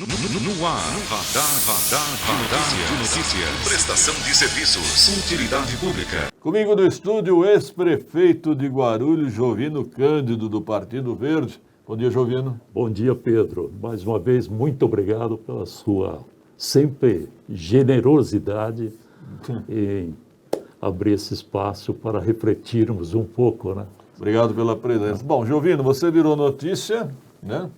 No ar, radar de notícias. Prestação de serviços. Utilidade pública. Comigo no estúdio, o ex-prefeito de Guarulhos, Jovino Cândido, do Partido Verde. Bom dia, Jovino. Bom dia, Pedro. Mais uma vez, muito obrigado pela sua sempre generosidade em abrir esse espaço para refletirmos um pouco, né? Obrigado pela presença. Bom, Jovino, você virou notícia, né?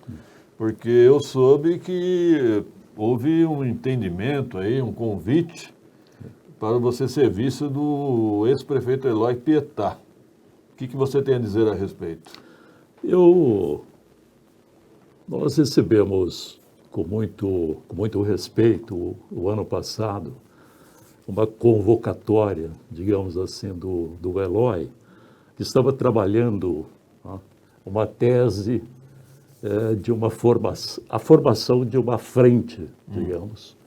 Porque eu soube que houve um entendimento aí, um convite para você ser vice do ex-prefeito Eloy Pietá. O que você tem a dizer a respeito? Nós recebemos com muito respeito o ano passado uma convocatória, digamos assim, do Eloy, que estava trabalhando uma tese de a formação de uma frente, digamos,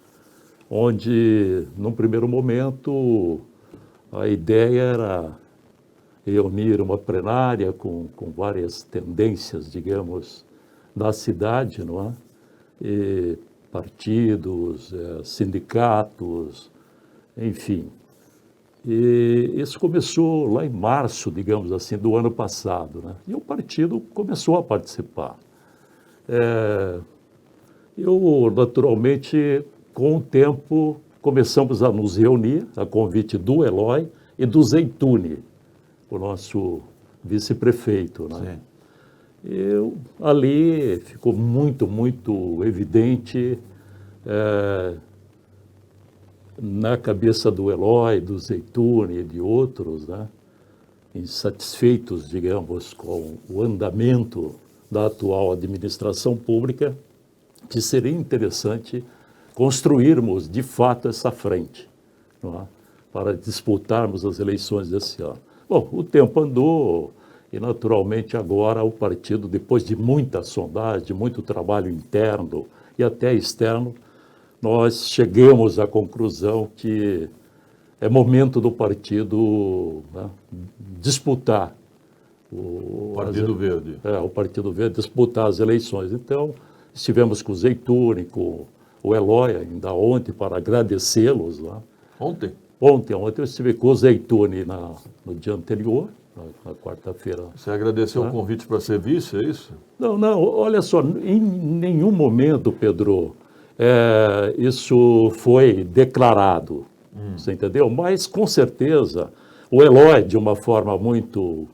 onde, num primeiro momento, a ideia era reunir uma plenária com várias tendências, digamos, da cidade, não é? E partidos, sindicatos, enfim. E isso começou lá em março, digamos assim, do ano passado, né? E o partido começou a participar. Eu, naturalmente, com o tempo, começamos a nos reunir, a convite do Eloy e do Zeituni, o nosso vice-prefeito, né? Sim. Ali ficou muito evidente na cabeça do Eloy, do Zeituni e de outros, né, insatisfeitos, digamos, com o andamento da atual administração pública, que seria interessante construirmos, de fato, essa frente, não é, para disputarmos as eleições desse ano. Bom, o tempo andou e, naturalmente, agora o partido, depois de muita sondagem, de muito trabalho interno e até externo, nós chegamos à conclusão que é momento do partido, né, disputar o Partido Verde. O Partido Verde disputar as eleições. Então, estivemos com o Zeituni, com o Eloy, ainda ontem, para agradecê-los lá. Ontem? Ontem eu estive com o Zeituni no dia anterior, na quarta-feira. Você agradeceu o convite para ser vice, é isso? Não, olha só, em nenhum momento, Pedro, isso foi declarado, você entendeu? Mas, com certeza, o Eloy, de uma forma muito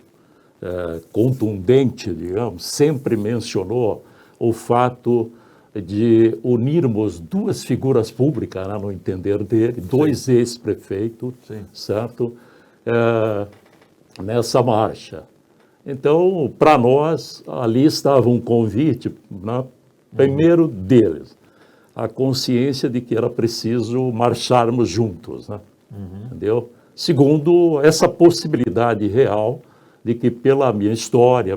contundente, digamos, sempre mencionou o fato de unirmos duas figuras públicas, né, no entender dele, dois ex-prefeitos, certo? Nessa marcha. Então, para nós, ali estava um convite, né, primeiro deles, a consciência de que era preciso marcharmos juntos, né? Entendeu? Segundo, essa possibilidade real de que, pela minha história,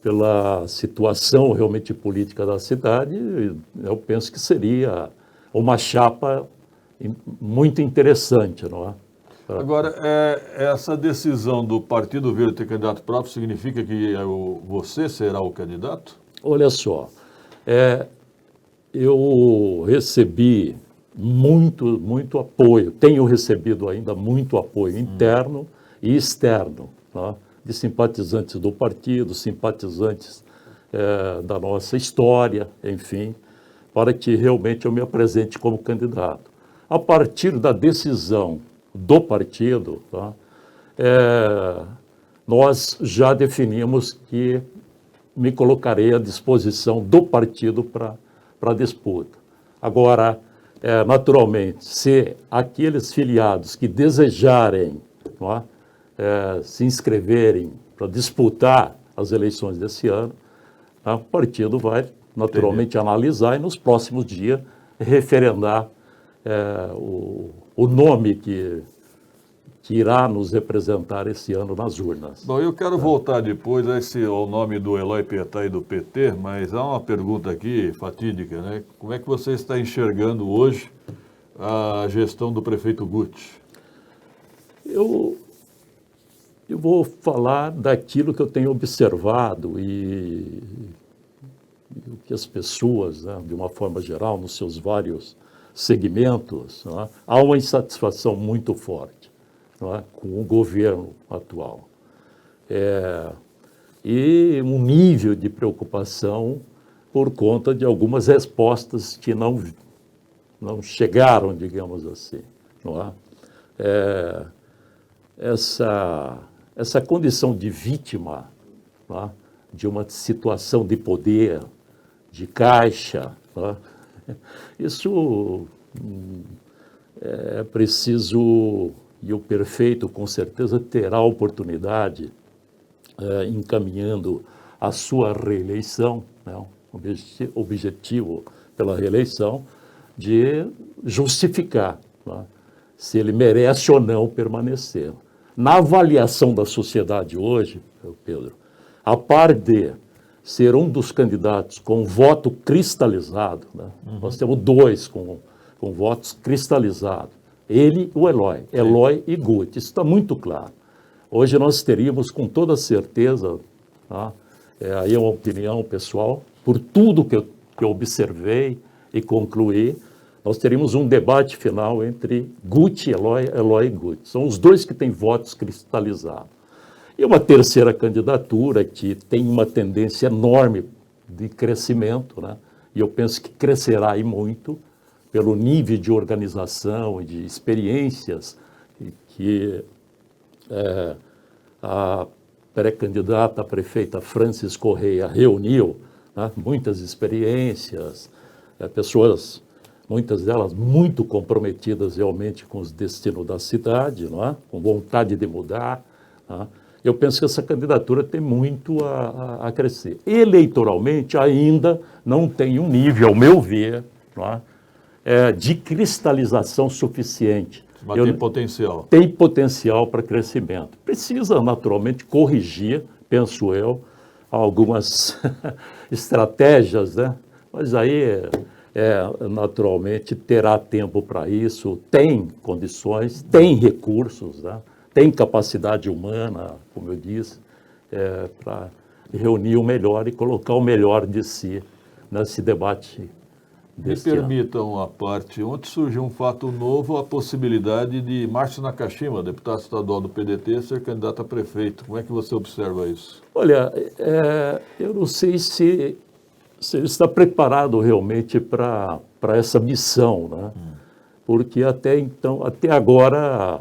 pela situação realmente política da cidade, eu penso que seria uma chapa muito interessante, não é? Agora, essa decisão do Partido Verde ter candidato próprio significa que você será o candidato? Olha só, eu recebi muito apoio, tenho recebido ainda muito apoio interno e externo, tá, de simpatizantes do partido, simpatizantes da nossa história, enfim, para que realmente eu me apresente como candidato. A partir da decisão do partido, tá, nós já definimos que me colocarei à disposição do partido para a disputa. Agora, naturalmente, se aqueles filiados que desejarem, não é, se inscreverem para disputar as eleições desse ano, o partido vai naturalmente analisar e nos próximos dias referendar o nome que irá nos representar esse ano nas urnas. Bom, eu quero voltar depois ao nome do Eloy Pietá e do PT, mas há uma pergunta aqui fatídica, né? Como é que você está enxergando hoje a gestão do prefeito Guti? Eu vou falar daquilo que eu tenho observado e o que as pessoas, né, de uma forma geral, nos seus vários segmentos, né, há uma insatisfação muito forte, né, com o governo atual. E um nível de preocupação por conta de algumas respostas que não chegaram, digamos assim. Não é? Essa condição de vítima, não é? De uma situação de poder, de caixa, não é? Isso é preciso, e o prefeito com certeza terá a oportunidade, encaminhando a sua reeleição, né, objetivo pela reeleição, de justificar, né, se ele merece ou não permanecer. Na avaliação da sociedade hoje, Pedro, a par de ser um dos candidatos com voto cristalizado, né, nós temos dois com votos cristalizados, ele e o Eloy, Eloy e Guti, isso está muito claro. Hoje nós teríamos com toda certeza, tá, aí é uma opinião pessoal, por tudo que eu observei e concluí, nós teríamos um debate final entre Guti e Eloy, Eloy e Guti. São os dois que têm votos cristalizados. E uma terceira candidatura que tem uma tendência enorme de crescimento, né? E eu penso que crescerá e muito, pelo nível de organização e de experiências que a pré-candidata a prefeita Francis Correia reuniu, né, muitas experiências, pessoas, muitas delas muito comprometidas realmente com os destinos da cidade, não é? Com vontade de mudar. Né? Eu penso que essa candidatura tem muito a crescer. Eleitoralmente, ainda não tem um nível, ao meu ver, não é, de cristalização suficiente. Mas tem potencial. Tem potencial para crescimento. Precisa, naturalmente, corrigir, penso eu, algumas estratégias, né? Mas aí, naturalmente, terá tempo para isso, tem condições, tem recursos, né? Tem capacidade humana, como eu disse, para reunir o melhor e colocar o melhor de si nesse debate. Me permitam a parte. Ontem surgiu um fato novo, a possibilidade de Márcio Nakashima, deputado estadual do PDT, ser candidato a prefeito. Como é que você observa isso? Olha, eu não sei se ele está preparado realmente para essa missão, né? Porque até agora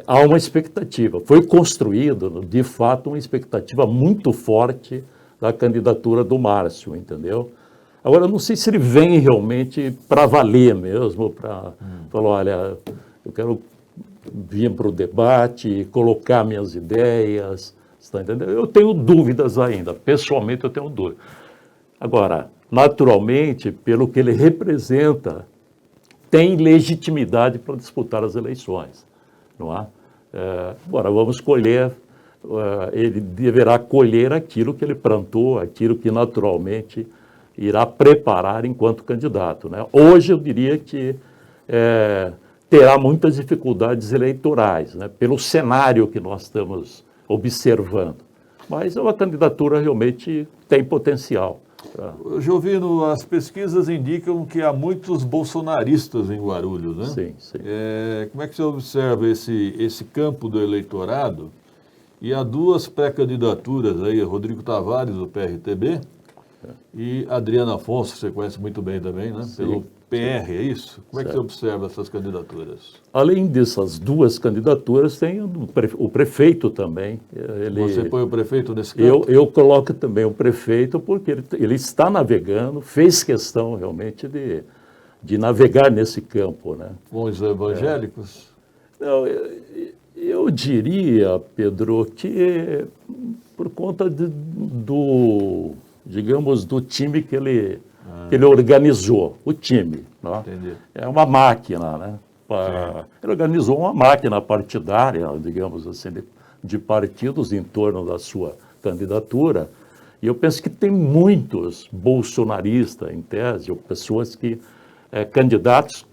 há uma expectativa. Foi construído, de fato, uma expectativa muito forte da candidatura do Márcio, entendeu? Agora, eu não sei se ele vem realmente para valer mesmo, para falar, olha, eu quero vir para o debate, colocar minhas ideias, está entendendo? Eu tenho dúvidas ainda, pessoalmente eu tenho dúvidas. Agora, naturalmente, pelo que ele representa, tem legitimidade para disputar as eleições, não é? Agora, vamos colher, ele deverá colher aquilo que ele plantou, aquilo que naturalmente irá preparar enquanto candidato, né? Hoje eu diria que terá muitas dificuldades eleitorais, né? Pelo cenário que nós estamos observando. Mas é uma candidatura realmente tem potencial. Jovino, as pesquisas indicam que há muitos bolsonaristas em Guarulhos, né? Sim, sim. Como é que você observa esse campo do eleitorado? E há duas pré-candidaturas aí, Rodrigo Tavares, do PRTB, e Adriana Afonso, você conhece muito bem também, né? Sim, pelo PR, é isso? Como é que certo. você observa essas candidaturas? Além dessas duas candidaturas, tem o prefeito também. Você põe o prefeito nesse campo? Eu coloco também o prefeito porque ele está navegando, fez questão realmente de navegar nesse campo, né? Com os evangélicos? Não, eu diria, Pedro, que por conta digamos, do time que ele organizou, o time. Né? Entendi. É uma máquina, né? Ele organizou uma máquina partidária, digamos assim, de partidos em torno da sua candidatura, e eu penso que tem muitos bolsonaristas, em tese, ou pessoas que, candidatos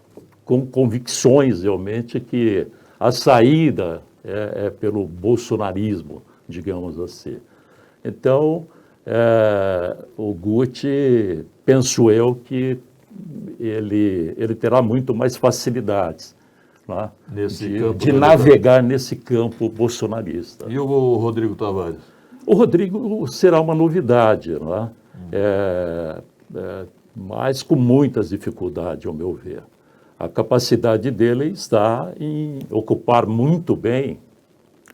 com convicções realmente que a saída é pelo bolsonarismo, digamos assim. Então, o Guti, penso eu, que ele terá muito mais facilidades, né, de navegar nesse campo bolsonarista. E o Rodrigo Tavares? O Rodrigo será uma novidade, né? Mas com muitas dificuldades, ao meu ver. A capacidade dele está em ocupar muito bem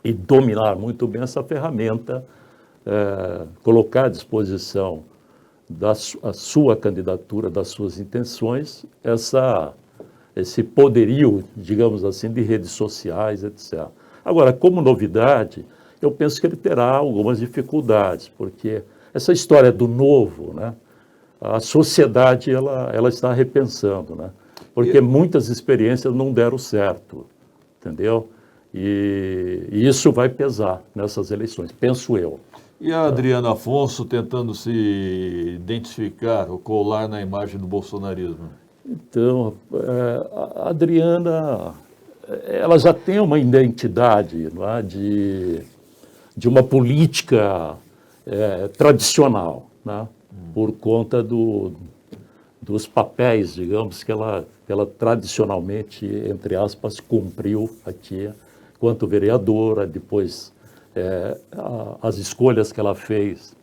e dominar muito bem essa ferramenta, colocar à disposição a sua candidatura, das suas intenções, esse poderio, digamos assim, de redes sociais, etc. Agora, como novidade, eu penso que ele terá algumas dificuldades, porque essa história do novo, né, a sociedade ela está repensando, né, porque muitas experiências não deram certo, entendeu? E isso vai pesar nessas eleições, penso eu. E a Adriana Afonso tentando se identificar, ou colar na imagem do bolsonarismo? Então, a Adriana, ela já tem uma identidade, não é, de uma política tradicional, né, por conta dos papéis, digamos, que ela tradicionalmente, entre aspas, cumpriu aqui, enquanto vereadora, depois as escolhas que ela fez,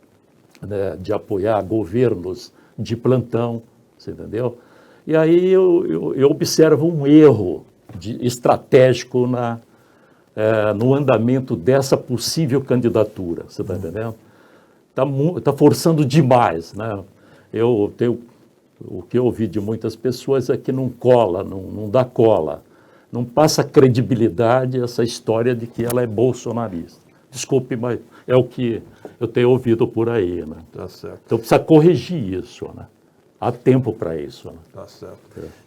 né, de apoiar governos de plantão, você entendeu? E aí eu observo um erro estratégico no andamento dessa possível candidatura, você está entendendo? Tá forçando demais, né? O que eu ouvi de muitas pessoas é que não cola, não dá cola, não passa credibilidade essa história de que ela é bolsonarista. Desculpe, mas é o que eu tenho ouvido por aí, né? Tá certo. Então precisa corrigir isso, né? Há tempo para isso, né? Tá certo.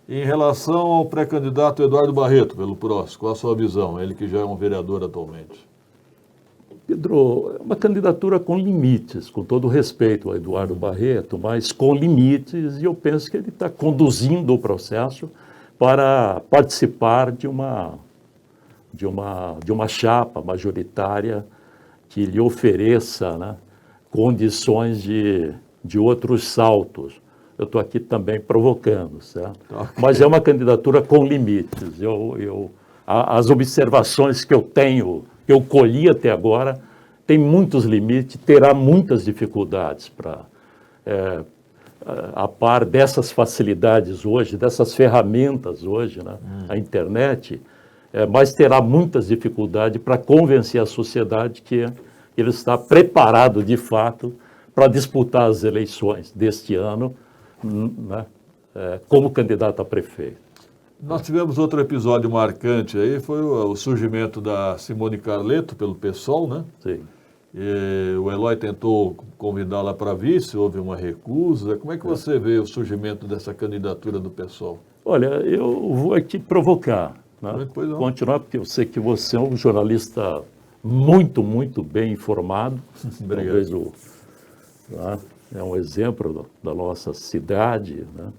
Em relação ao pré-candidato Eduardo Barreto, pelo PROS, qual a sua visão? Ele que já é um vereador atualmente. Pedro, é uma candidatura com limites, com todo respeito ao Eduardo Barreto, mas com limites, e eu penso que ele está conduzindo o processo para participar de uma chapa majoritária que lhe ofereça, né, condições de outros saltos. Eu estou aqui também provocando, certo? Okay. Mas é uma candidatura com limites. As observações que eu tenho, que eu colhi até agora, tem muitos limites, terá muitas dificuldades para, a par dessas facilidades hoje, dessas ferramentas hoje, né, a internet, mas terá muitas dificuldades para convencer a sociedade que ele está preparado, de fato, para disputar as eleições deste ano, né, como candidato a prefeito. Nós tivemos outro episódio marcante aí, foi o surgimento da Simone Carleto pelo PSOL, né? Sim. E o Eloy tentou convidá-la para vice, houve uma recusa. Como é que você vê o surgimento dessa candidatura do PSOL? Olha, eu vou aqui provocar, né? Continuar, porque eu sei que você é um jornalista muito, muito bem informado. Talvez né, é um exemplo da nossa cidade, né?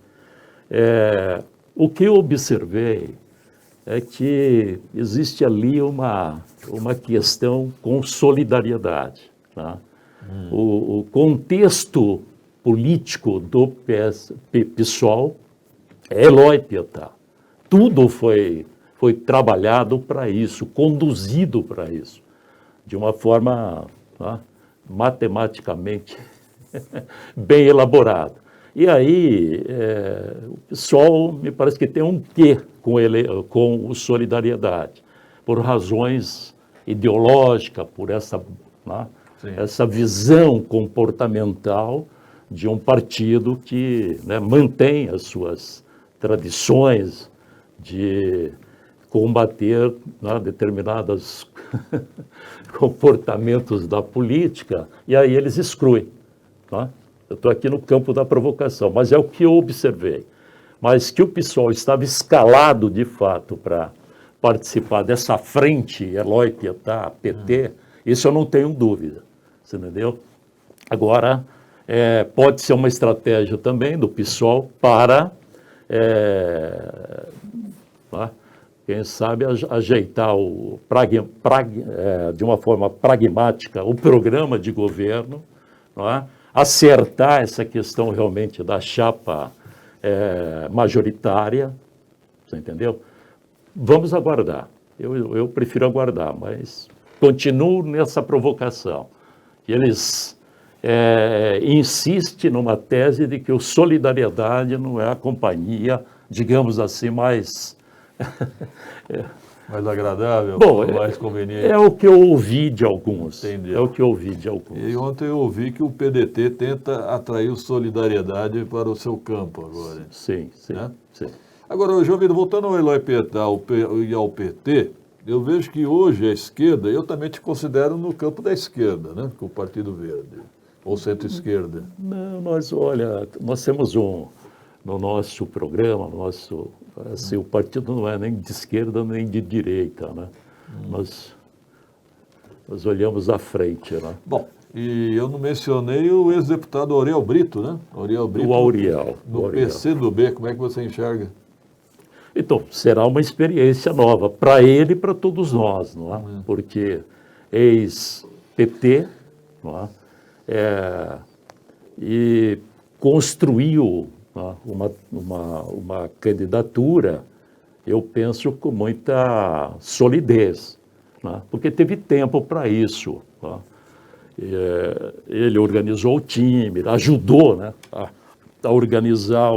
O que eu observei é que existe ali uma questão com solidariedade, tá? O contexto político do PSOL é Eloy Pietá. Tudo foi trabalhado para isso, conduzido para isso, de uma forma, tá, matematicamente bem elaborada. E aí, o PSOL me parece que tem um quê com o Solidariedade, por razões ideológicas, por essa visão comportamental de um partido que, né, mantém as suas tradições de combater, né, determinados comportamentos da política, e aí eles excluem, tá? Eu estou aqui no campo da provocação, mas é o que eu observei. Mas que o PSOL estava escalado, de fato, para participar dessa frente, Eloy Pietá, PT, isso eu não tenho dúvida, você entendeu? Agora, pode ser uma estratégia também do PSOL para, quem sabe, ajeitar de uma forma pragmática o programa de governo, não é? Acertar essa questão realmente da chapa majoritária, você entendeu? Vamos aguardar. Eu prefiro aguardar, mas continuo nessa provocação. Eles insistem numa tese de que o Solidariedade não é a companhia, digamos assim, mais... Mais agradável, Bom, mais conveniente. É o que eu ouvi de alguns. Entendi. É o que eu ouvi de alguns. E ontem eu ouvi que o PDT tenta atrair o Solidariedade para o seu campo agora. Sim, sim, Né? sim. Agora, Jovino, voltando ao Eloy Pietá e ao PT, eu vejo que hoje a esquerda, eu também te considero no campo da esquerda, né? Com o Partido Verde, ou centro-esquerda. Não, olha, nós temos no nosso programa, assim, o partido não é nem de esquerda nem de direita, né? Nós olhamos à frente, né? Bom, e eu não mencionei o ex-deputado Auriel Brito, né? Auriel Brito. O Auriel. No PCdoB, como é que você enxerga? Então, será uma experiência nova para ele e para todos nós, não é? Porque ex-PT, não é? E construiu, não é? uma candidatura, eu penso, com muita solidez, não é? Porque teve tempo para isso. Não é? Ele organizou o time, ajudou, né, a organizar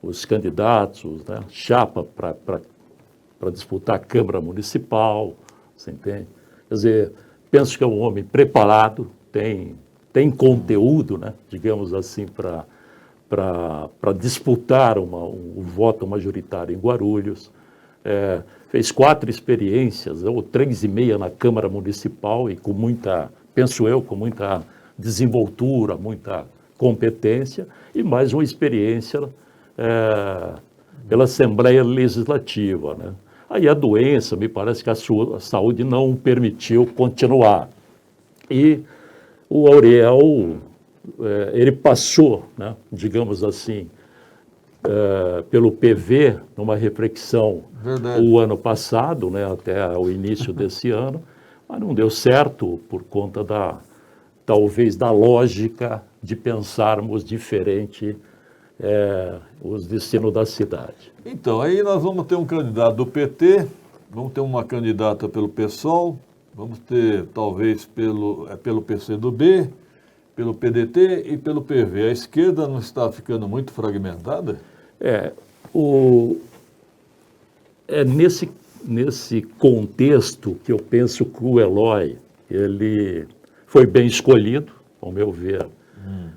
os candidatos, né, chapa para disputar a Câmara Municipal, você entende? Quer dizer, penso que é um homem preparado, tem conteúdo, né, digamos assim, para disputar um voto majoritário em Guarulhos. Fez 4 experiências, ou 3,5 na Câmara Municipal, e com muita, penso eu, com muita desenvoltura, muita competência, e mais uma experiência pela Assembleia Legislativa, né? Aí a doença, me parece que a saúde não o permitiu continuar. E o Auriel, ele passou, né, digamos assim, pelo PV, numa reflexão o ano passado, né, até o início desse ano, mas não deu certo por conta talvez da lógica de pensarmos diferente os destinos da cidade. Então, aí nós vamos ter um candidato do PT, vamos ter uma candidata pelo PSOL, vamos ter talvez pelo PCdoB, pelo PDT e pelo PV. A esquerda não está ficando muito fragmentada? Nesse contexto que eu penso que o Eloy, ele foi bem escolhido, ao meu ver,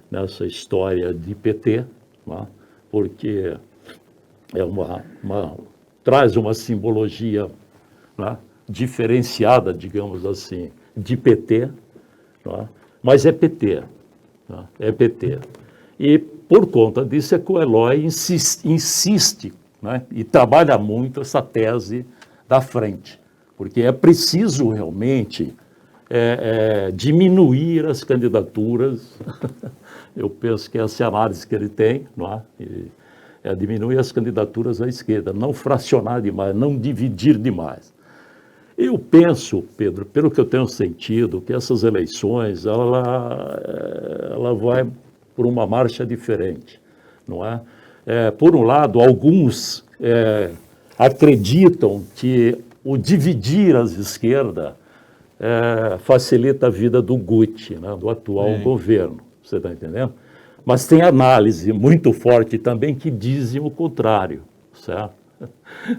nessa história de PT, né? Porque traz uma simbologia, né, diferenciada, digamos assim, de PT, né? Mas é PT, né? É PT. E por conta disso é que o Eloy insiste, né, e trabalha muito essa tese da frente, porque é preciso realmente diminuir as candidaturas. Eu penso que essa é a análise que ele tem, não é? Diminuir as candidaturas à esquerda, não fracionar demais, não dividir demais. Eu penso, Pedro, pelo que eu tenho sentido, que essas eleições, ela vai por uma marcha diferente, não é? Por um lado, alguns acreditam que o dividir as esquerdas facilita a vida do Guti, né, do atual governo, você está entendendo? Mas tem análise muito forte também que dizem o contrário, certo?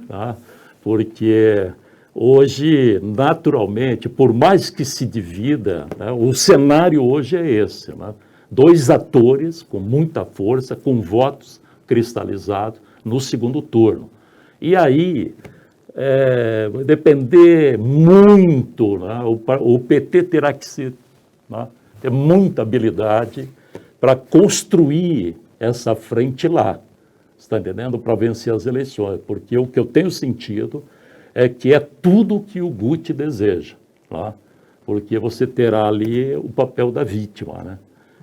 Tá? Porque hoje, naturalmente, por mais que se divida, né, o cenário hoje é esse, né? 2 atores com muita força, com votos cristalizados no segundo turno. E aí vai depender muito, né? O PT terá que ter muita habilidade para construir essa frente lá, está entendendo? Para vencer as eleições, porque o que eu tenho sentido é que é tudo que o Guti deseja, tá? Porque você terá ali o papel da vítima, né?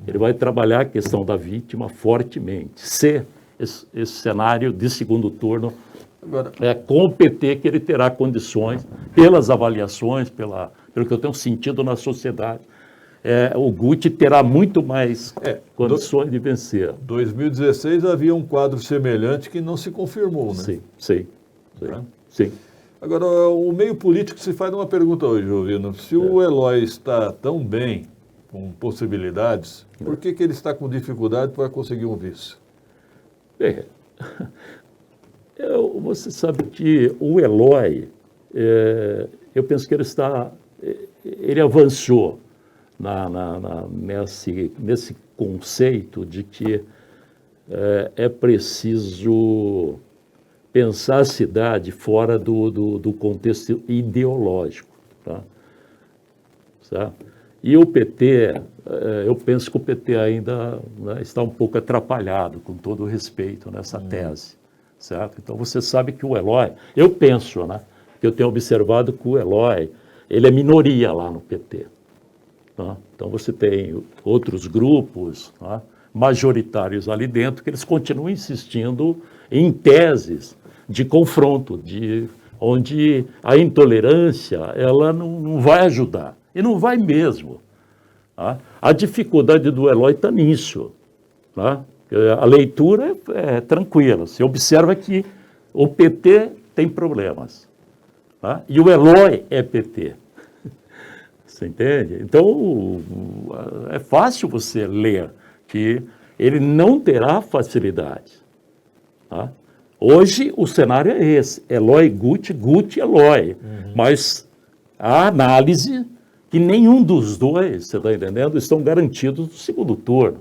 Ele vai trabalhar a questão da vítima fortemente. Se esse cenário de segundo turno com o PT, que ele terá condições, pelas avaliações, pelo que eu tenho sentido na sociedade, o Guti terá muito mais condições de vencer. 2016 havia um quadro semelhante que não se confirmou, né? Sim. Agora, o meio político se faz uma pergunta hoje, Jovino. Se o Eloy está tão bem, com possibilidades, por que ele está com dificuldade para conseguir um vice? Você sabe que o Eloy, eu penso que ele avançou nesse conceito de que é preciso pensar a cidade fora do contexto ideológico. Tá? Certo? E o PT, eu penso que o PT ainda, né, está um pouco atrapalhado, com todo o respeito, nessa tese. Certo? Então, você sabe que o Eloy, eu penso, né, que eu tenho observado que o Eloy, ele é minoria lá no PT. Tá? Então, você tem outros grupos, tá, majoritários ali dentro, que eles continuam insistindo em teses de confronto, onde a intolerância ela não vai ajudar, e não vai mesmo. Tá? A dificuldade do Eloy está nisso. Tá? A leitura é tranquila, você observa que o PT tem problemas, tá? E o Eloy é PT. Você entende? Então, é fácil você ler que ele não terá facilidade. Tá? Hoje, o cenário é esse. Eloy, Guti, Guti, Eloy. Mas a análise que nenhum dos dois, você está entendendo, estão garantidos no segundo turno.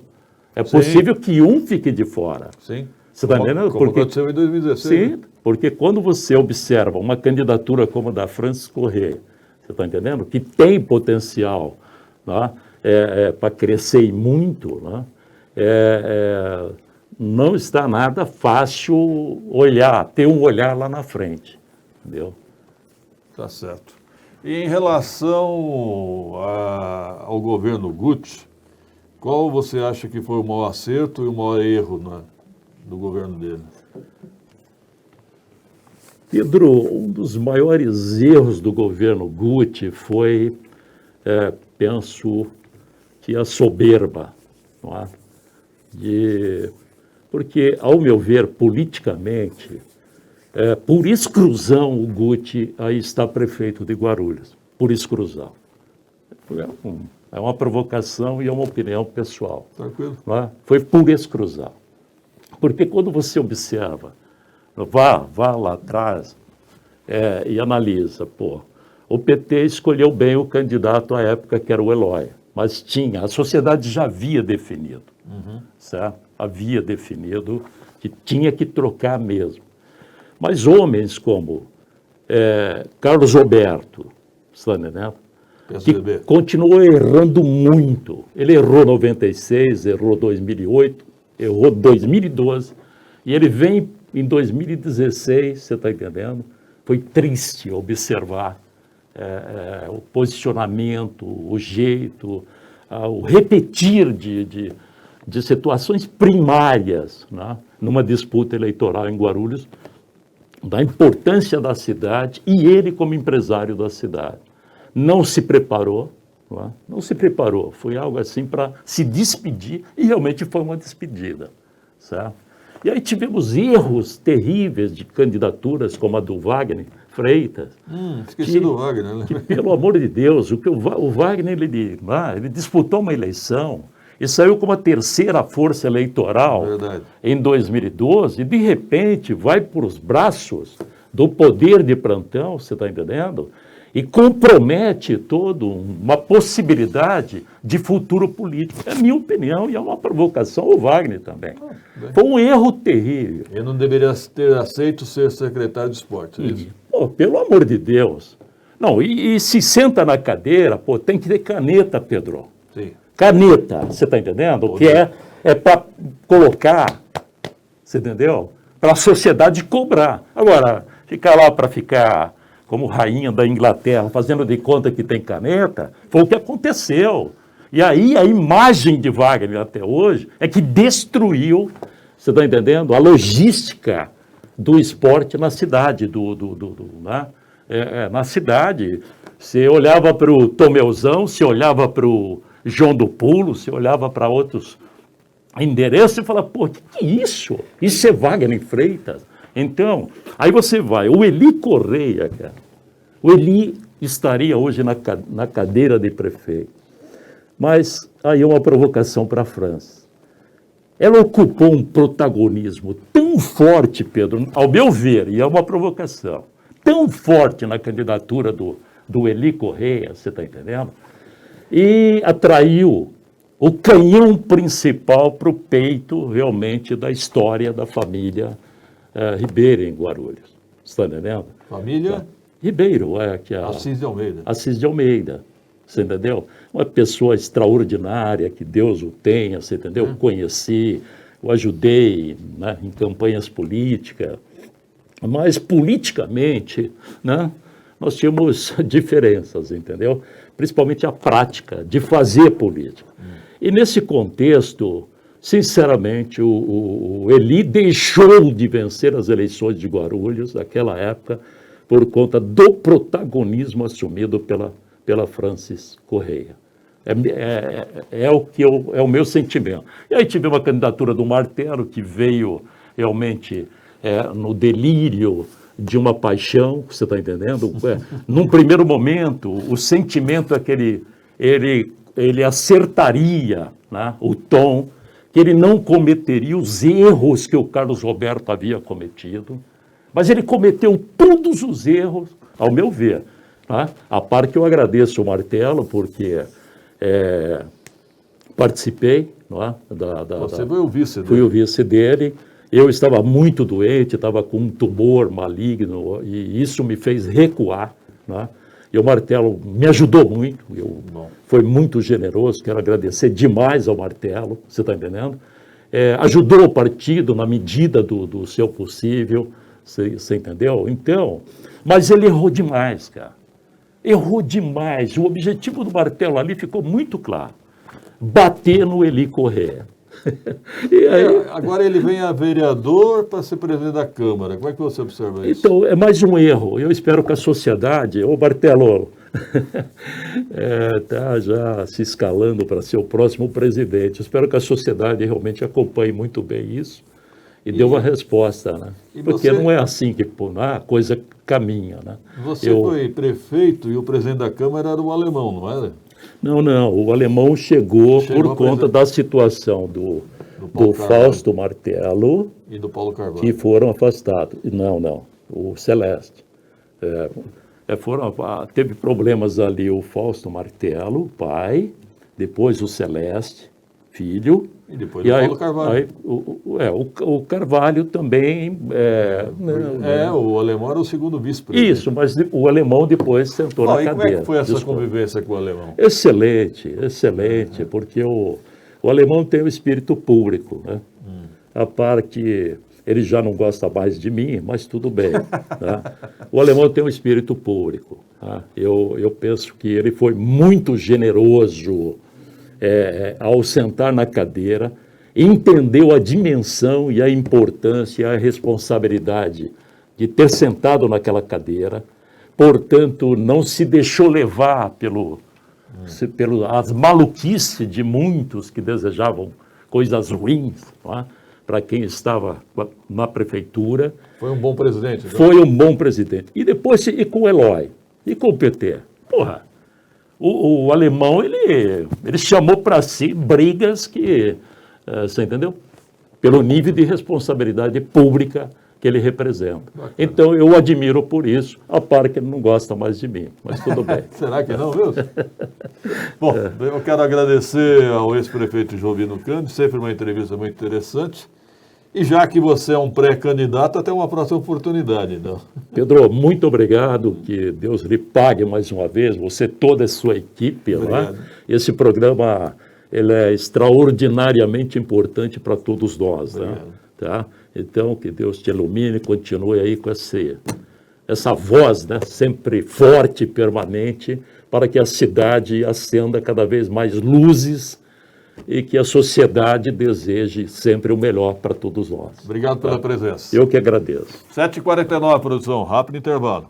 É possível que um fique de fora. Sim. Você está entendendo? Como aconteceu em 2016. Sim, porque quando você observa uma candidatura como a da Francis Correia, você está entendendo? Que tem potencial, né, para crescer muito, né, não está nada fácil ter um olhar lá na frente, entendeu? Tá certo. E em relação ao governo Guti, qual você acha que foi o maior acerto e o maior erro do governo dele? Pedro, um dos maiores erros do governo Guti foi, penso, que a soberba. Não é? Porque, ao meu ver, politicamente, por exclusão, o Guti aí está prefeito de Guarulhos, por exclusão. É uma provocação e é uma opinião pessoal. Tranquilo. Não é? Foi por exclusão. Porque quando você observa, vá lá atrás e analisa, o PT escolheu bem o candidato à época, que era o Eloy, mas a sociedade já havia definido, certo? Havia definido que tinha que trocar mesmo. Mas homens como Carlos Roberto, está entendendo? Que continuou errando muito. Ele errou 96, errou 2008, errou 2012, e ele vem em 2016, você está entendendo? Foi triste observar o posicionamento, o jeito, o repetir de situações primárias, né, numa disputa eleitoral em Guarulhos, da importância da cidade e ele como empresário da cidade. Não se preparou, não se preparou, foi algo assim para se despedir, e realmente foi uma despedida, certo? E aí tivemos erros terríveis de candidaturas, como a do Wagner Freitas. Esqueci do Wagner, né? Que, pelo amor de Deus, o Wagner ele disputou uma eleição e saiu como a terceira força eleitoral em 2012, e de repente vai para os braços do poder de plantão, você está entendendo? E compromete toda uma possibilidade de futuro político. É a minha opinião e é uma provocação ao Wagner também. Foi um erro terrível. Ele não deveria ter aceito ser secretário de esporte, é isso? Pelo amor de Deus. Não, e se senta na cadeira, tem que ter caneta, Pedro. Sim. Caneta, você está entendendo? Que é para colocar, você entendeu? Para a sociedade cobrar. Agora, ficar lá para ficar como rainha da Inglaterra, fazendo de conta que tem caneta, foi o que aconteceu. E aí a imagem de Wagner até hoje é que destruiu, você está entendendo, a logística do esporte na cidade, né? na cidade. Você olhava para o Tomeuzão, você olhava para o João do Pulo, você olhava para outros endereços e falava, pô, que é isso? Isso é Wagner Freitas. Então, aí você vai, o Eli Correia, cara, o Eli estaria hoje na cadeira de prefeito. Mas aí é uma provocação para a França. Ela ocupou um protagonismo tão forte, Pedro, ao meu ver, e é uma provocação, tão forte na candidatura do Eli Correia, você está entendendo? E atraiu o canhão principal para o peito, realmente, da história da família Ribeiro em Guarulhos. Você está entendendo? Família? Ribeiro, que é Assis de Almeida. Assis de Almeida, você entendeu? Uma pessoa extraordinária, que Deus o tenha, você entendeu? Conheci, o ajudei, né, em campanhas políticas, mas politicamente, né, nós tínhamos diferenças, entendeu? Principalmente a prática de fazer política. E nesse contexto, sinceramente, o Eli deixou de vencer as eleições de Guarulhos naquela época por conta do protagonismo assumido pela Francis Correia. É o meu sentimento. E aí tivemos a candidatura do Martelo, que veio realmente no delírio de uma paixão, você está entendendo? Num primeiro momento, o sentimento é que ele acertaria, né, o tom, que ele não cometeria os erros que o Carlos Roberto havia cometido, mas ele cometeu todos os erros, ao meu ver. Tá? A par que eu agradeço o Martelo, porque participei. Não é? Você foi o vice dele. Fui o vice dele. Eu estava muito doente, estava com um tumor maligno, e isso me fez recuar. Né? E o Martelo me ajudou muito, foi muito generoso, quero agradecer demais ao Martelo, você está entendendo? Ajudou o partido na medida do seu possível, você entendeu? Então, mas ele errou demais, cara. Errou demais. O objetivo do Martelo ali ficou muito claro. Bater no Eli Correia. E aí... Agora ele vem a vereador para ser presidente da Câmara. Como é que você observa isso? Então, é mais um erro. Eu espero que a sociedade... Ô, Martelo, está já se escalando para ser o próximo presidente. Eu espero que a sociedade realmente acompanhe muito bem isso e dê uma resposta, né? Porque não é assim que a coisa caminha, né? Você foi prefeito e o presidente da Câmara era o Alemão, não era? Não. O Alemão chegou por conta da situação do Fausto Martelo e do Paulo Carvalho, que foram afastados. Não. O Celeste. Teve problemas ali o Fausto Martelo, pai, depois o Celeste, filho. E depois o Paulo Carvalho. O Carvalho também... o Alemão era o segundo vice-presidente. Isso, mas o Alemão depois sentou na cadeira. Como é que foi essa convivência com o Alemão? Excelente, porque o Alemão tem o espírito público, né? A par que ele já não gosta mais de mim, mas tudo bem. Tá? O Alemão tem um espírito público. Tá? Eu penso que ele foi muito generoso ao sentar na cadeira, entendeu a dimensão e a importância e a responsabilidade de ter sentado naquela cadeira, portanto, não se deixou levar pelas maluquices de muitos que desejavam coisas ruins, para quem estava na prefeitura. Foi um bom presidente. Então. Foi um bom presidente. E depois, e com o Eloy, e com o PT. Porra, o Alemão, ele chamou para si brigas que, você entendeu? Pelo nível de responsabilidade pública que ele representa. Bacana. Então, eu admiro por isso, a par que ele não gosta mais de mim, mas tudo bem. Será que não, viu? Bom, eu quero agradecer ao ex-prefeito Jovino Cândido, sempre uma entrevista muito interessante. E já que você é um pré-candidato, até uma próxima oportunidade, então. Pedro, muito obrigado, que Deus lhe pague mais uma vez, você, toda a sua equipe. Lá. Esse programa ele é extraordinariamente importante para todos nós. Né? Tá? Então, que Deus te ilumine, continue aí com essa voz, né? Sempre forte e permanente, para que a cidade acenda cada vez mais luzes e que a sociedade deseje sempre o melhor para todos nós. Obrigado pela presença. Eu que agradeço. 7h49, produção. Rápido intervalo.